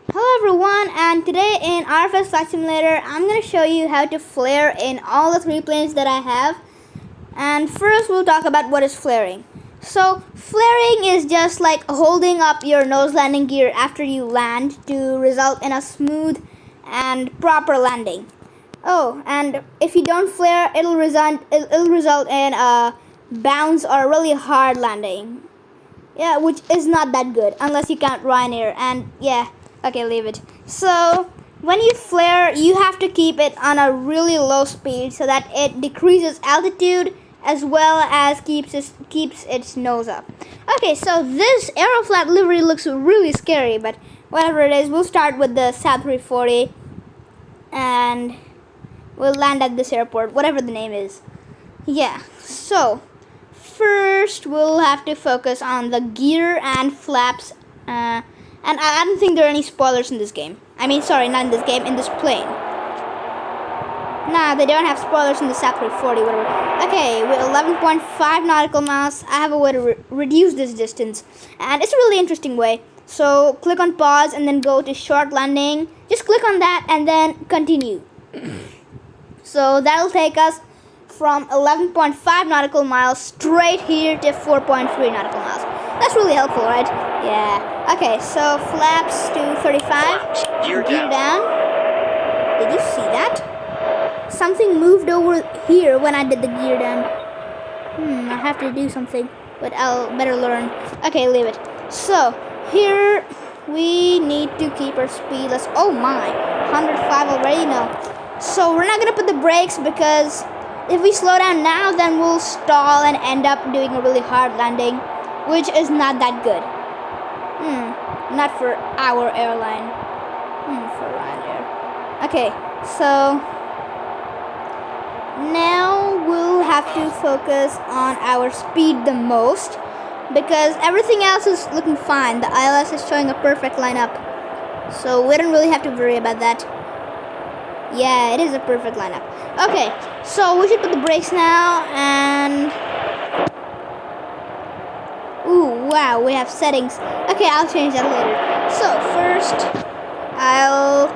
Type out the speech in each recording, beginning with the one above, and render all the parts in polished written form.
Hello everyone, and today in RFS Flight Simulator I'm going to show you how to flare in all the three planes that I have. And first we'll talk about what is flaring. So flaring is just like holding up your nose landing gear after you land to result in a smooth and proper landing. Oh, and if you don't flare, it'll result in a bounce or a really hard landing. Yeah, which is not that good unless you count Ryanair, and yeah, okay, leave it. So when you flare, you have to keep it on a really low speed so that it decreases altitude as well as keeps its nose up. Okay, so this Aeroflat livery looks really scary, but whatever it is, we'll start with the South 340 and we'll land at this airport, whatever the name is. Yeah, so first we'll have to focus on the gear and flaps, and I don't think there are any spoilers in this game. I mean, sorry, not in this game, in this plane. Nah, they don't have spoilers in the SAP 340, whatever. Okay, with 11.5 nautical miles, I have a way to reduce this distance, and it's a really interesting way. So click on pause and then go to short landing. Just click on that and then continue. So that'll take us from 11.5 nautical miles straight here to 4.3 nautical miles. That's really helpful, right? Yeah. Okay, so flaps to 35. Gear down. Did you see that? Something moved over here when I did the gear down. I have to do something, but I'll better learn. Okay, leave it. So here we need to keep our speed. Oh my, 105 already? No. So we're not gonna put the brakes because if we slow down now, then we'll stall and end up doing a really hard landing, which is not that good. Not for our airline. For Ryanair. Okay, so now we'll have to focus on our speed the most because everything else is looking fine. The ILS is showing a perfect lineup, so we don't really have to worry about that. Yeah, it is a perfect lineup. Okay, so we should put the brakes now, and ooh, wow, we have settings. Okay, I'll change that later. So first, I'll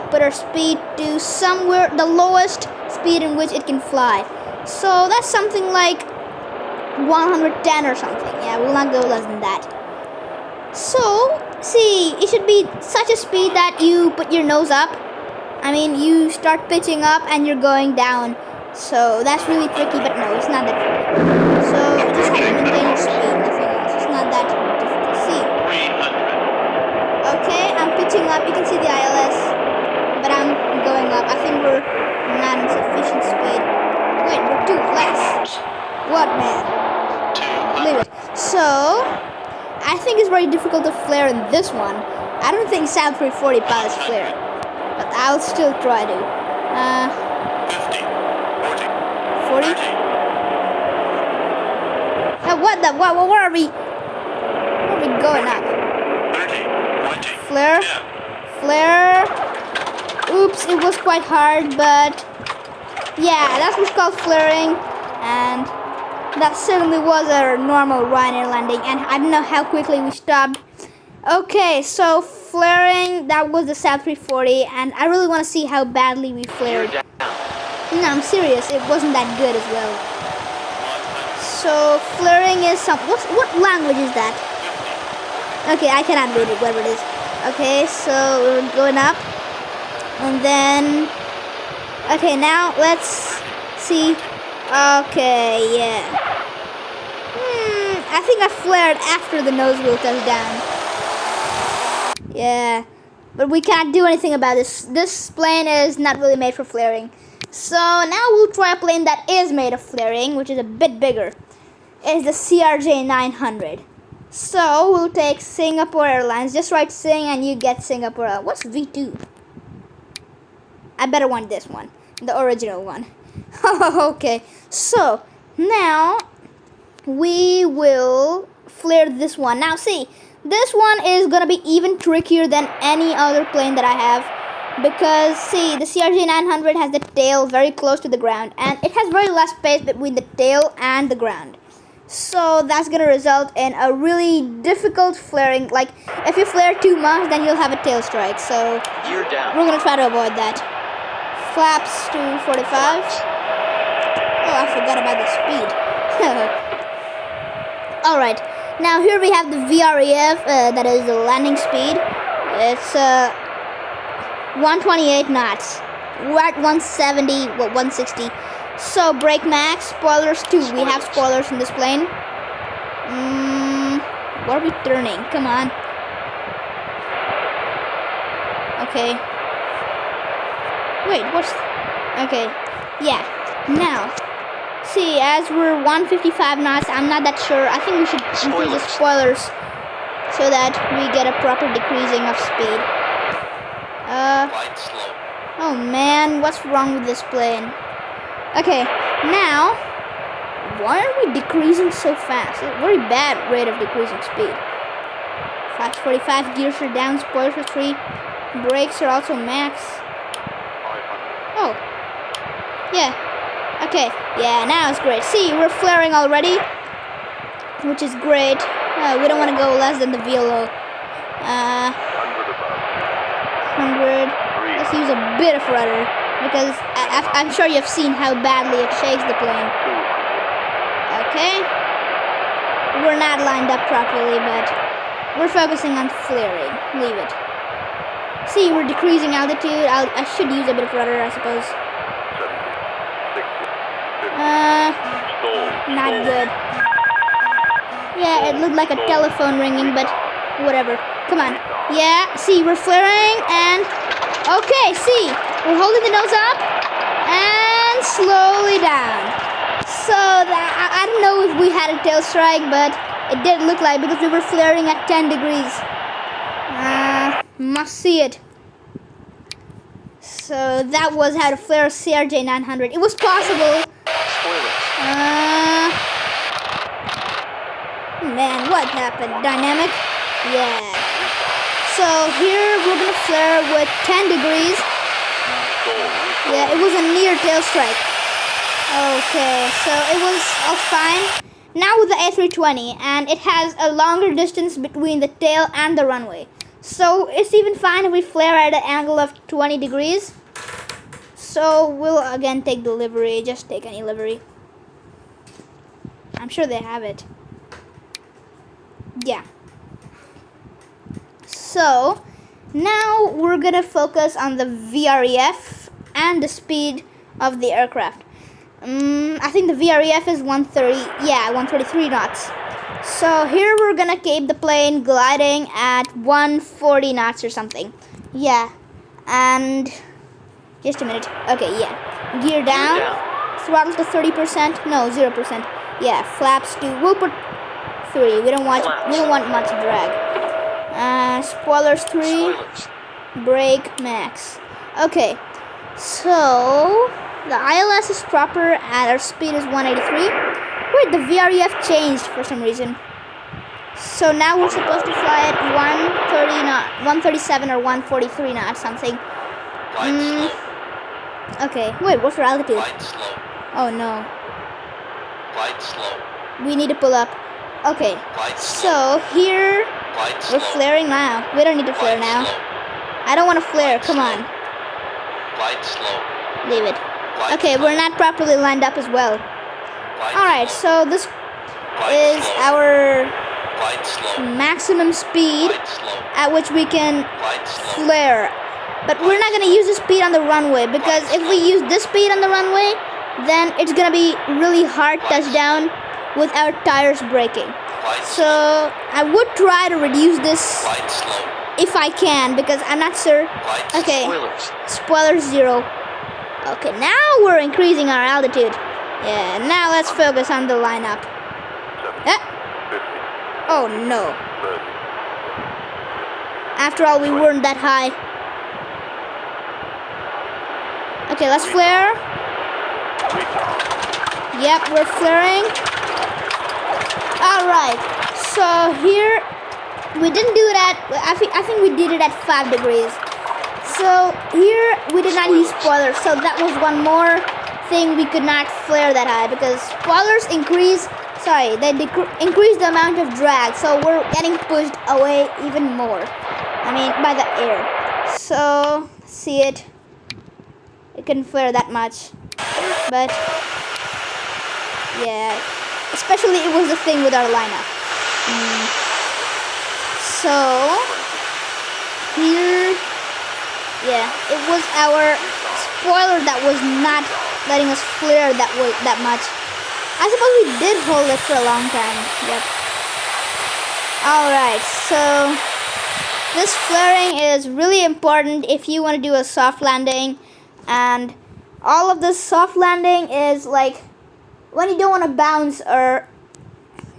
put our speed to somewhere the lowest speed in which it can fly. So that's something like 110 or something. Yeah, we'll not go less than that. So see, it should be such a speed that you put your nose up. I mean, you start pitching up and you're going down. So that's really tricky, but no, it's not that tricky. So just have to maintain your speed, nothing else. It's not that difficult. See? 300. Okay, I'm pitching up. You can see the ILS, but I'm going up. I think we're not in sufficient speed. Wait, we're too less. What, man? Leave it. So I think it's very difficult to flare in this one. I don't think South 340 pilots flare, but I'll still try to. 50, 40, 40? Where are we? Where are we going up? 30, 20, Flare? 10. Flare? Oops, it was quite hard, but yeah, that's what's called flaring, and that certainly was a normal Ryanair landing, and I don't know how quickly we stopped. Okay, so flaring, that was the South 340, and I really want to see how badly we flared. No, I'm serious, it wasn't that good as well. So flaring is what language is that? Okay, I cannot read it, whatever it is. Okay, so we're going up, and then okay, now let's see. Okay, yeah. I think I flared after the nose wheel touched down. Yeah, but we can't do anything about this. This plane is not really made for flaring. So now we'll try a plane that is made of flaring, which is a bit bigger. It's the CRJ 900. So we'll take Singapore Airlines. Just write Sing and you get Singapore. What's V2? I better want this one, the original one. Okay, so now we will flare this one. Now see, this one is gonna be even trickier than any other plane that I have because see, the CRJ 900 has the tail very close to the ground and it has very less space between the tail and the ground. So that's gonna result in a really difficult flaring. Like if you flare too much, then you'll have a tail strike. So Gear down. we're gonna try to avoid that. Flaps to 45. Oh, I forgot about the speed. Alright, now here we have the VREF, that is the landing speed. It's 128 knots. We're at 170, 160. So brake max, spoilers too. We have spoilers in this plane. What are we turning? Come on. Okay. Wait, what's... Okay, yeah. Now, see, as we're 155 knots, I'm not that sure. I think we should increase the spoilers so that we get a proper decreasing of speed. Glide slow. Oh man, what's wrong with this plane? Okay, now, why are we decreasing so fast? It's a very bad rate of decreasing speed. 545, gears are down, spoilers are 3, brakes are also max. 500. Oh, yeah, okay, yeah, now it's great. See, we're flaring already, which is great. We don't want to go less than the VLO. 100, let's use a bit of rudder, because I'm sure you've seen how badly it shakes the plane. Okay, we're not lined up properly, but we're focusing on flaring. Leave it. See, we're decreasing altitude. I should use a bit of rudder, I suppose. 70, 60. Not good. Yeah, it looked like a telephone ringing, but whatever. Come on. Yeah, see, we're flaring, and... Okay, see, we're holding the nose up, and slowly down. So, I don't know if we had a tail strike, but it did look like, because we were flaring at 10 degrees. Must see it. So, that was how to flare a CRJ 900. It was possible. Man, what happened? Dynamic? Yeah. So here we're gonna flare with 10 degrees. Yeah, it was a near tail strike. Okay, so it was all fine. Now with the A320, and it has a longer distance between the tail and the runway. So it's even fine if we flare at an angle of 20 degrees. So we'll again take the livery, just take any livery. I'm sure they have it. Yeah. So now we're gonna focus on the VREF and the speed of the aircraft. I think the VREF is 133 knots. So here we're gonna keep the plane gliding at 140 knots or something. Yeah, and just a minute. Okay, yeah. Gear down. Throttle to 30%. No, 0%. Yeah, flaps to. We'll put 3. We don't want much drag. Spoilers 3. Brake max. Okay, so the ILS is proper and our speed is 183. Wait, the VREF changed for some reason. So now we're supposed to fly at 137 or 143 knots, something. Okay, wait, what's our altitude? Oh no. We need to pull up. Okay, so here we're flaring now. We don't need to flare now. I don't want to flare, come on. Leave it. Okay, we're not properly lined up as well. Alright, so this is our maximum speed at which we can flare. But we're not going to use the speed on the runway, because if we use this speed on the runway, then it's going to be really hard touchdown without tires braking. So I would try to reduce this if I can, because I'm not sure. Okay, spoiler 0. Okay, now we're increasing our altitude. Yeah, now let's focus on the lineup. Oh no. After all, we weren't that high. Okay, let's flare. Yep, we're flaring. Alright, so here we didn't do it at, I think we did it at 5 degrees. So here we did not use spoilers, so that was one more thing we could not flare that high, because spoilers increase sorry, they increase the amount of drag, so we're getting pushed away even more. I mean, by the air. So, see it. It can flare that much. But, yeah. Especially it was the thing with our lineup. So, here, yeah, it was our spoiler that was not letting us flare that much. I suppose we did hold it for a long time. Yep. Alright, so this flaring is really important if you want to do a soft landing. And all of this soft landing is like when you don't want to bounce or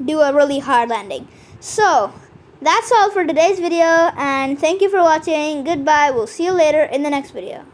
do a really hard landing. So, that's all for today's video, and thank you for watching. Goodbye. We'll see you later in the next video.